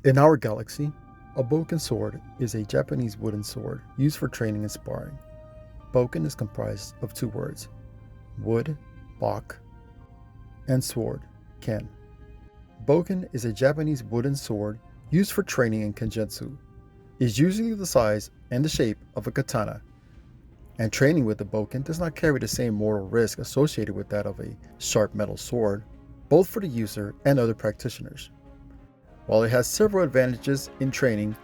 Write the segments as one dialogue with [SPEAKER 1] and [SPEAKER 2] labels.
[SPEAKER 1] In our galaxy, a Bokken sword is a Japanese wooden sword used for training and sparring. Bokken is comprised of two words, wood, bok, and sword, ken. Bokken is a Japanese wooden sword used for training in kenjutsu. It is usually the size and the shape of a katana, and training with the Bokken does not carry the same mortal risk associated with that of a sharp metal sword, both for the user and other practitioners. While it has several advantages in training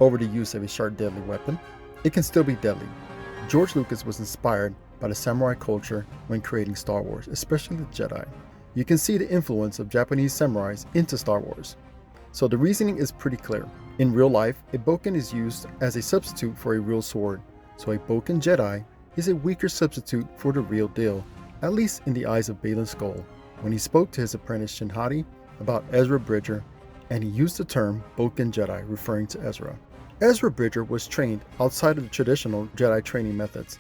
[SPEAKER 1] over the use of a sharp deadly weapon, it can still be deadly. George Lucas was inspired by the samurai culture when creating Star Wars, especially the Jedi. You can see the influence of Japanese samurais into Star Wars. So the reasoning is pretty clear. In real life, a Bokken is used as a substitute for a real sword, so a Bokken Jedi is a weaker substitute for the real deal, at least in the eyes of Baylon Skoll, when he spoke to his apprentice Shinhati about Ezra Bridger, and he used the term Bokken Jedi referring to Ezra. Ezra Bridger was trained outside of the traditional Jedi training methods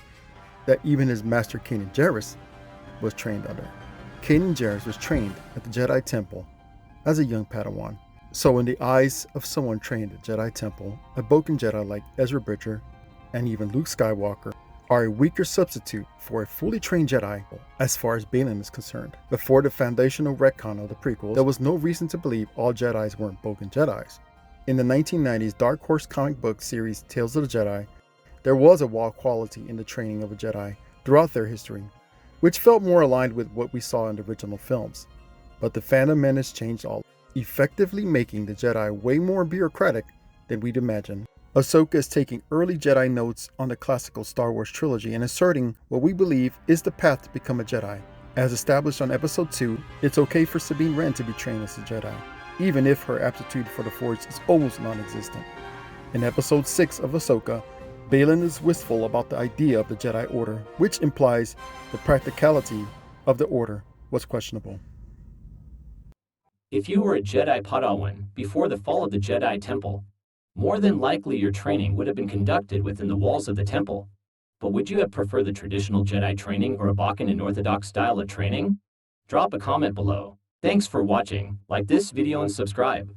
[SPEAKER 1] that even his master Kanan Jarrus was trained under. Kanan Jarrus was trained at the Jedi Temple as a young Padawan. So in the eyes of someone trained at Jedi Temple, a Bokken Jedi like Ezra Bridger and even Luke Skywalker are a weaker substitute for a fully trained Jedi as far as Baylon is concerned. Before the foundational retcon of the prequels, there was no reason to believe all Jedis weren't Bokken Jedis. In the 1990s Dark Horse comic book series Tales of the Jedi, there was a WoW quality in the training of a Jedi throughout their history, which felt more aligned with what we saw in the original films. But the Phantom Menace changed all, effectively making the Jedi way more bureaucratic than we'd imagine. Ahsoka is taking early Jedi notes on the classical Star Wars trilogy and asserting what we believe is the path to become a Jedi. As established on Episode 2, it's okay for Sabine Wren to be trained as a Jedi, even if her aptitude for the Force is almost non-existent. In Episode 6 of Ahsoka, Baylon is wistful about the idea of the Jedi Order, which implies the practicality of the Order was questionable.
[SPEAKER 2] If you were a Jedi Padawan before the fall of the Jedi Temple, more than likely your training would have been conducted within the walls of the temple. But would you have preferred the traditional Jedi training or a Bokken and Orthodox style of training? Drop a comment below. Thanks for watching. Like this video and subscribe.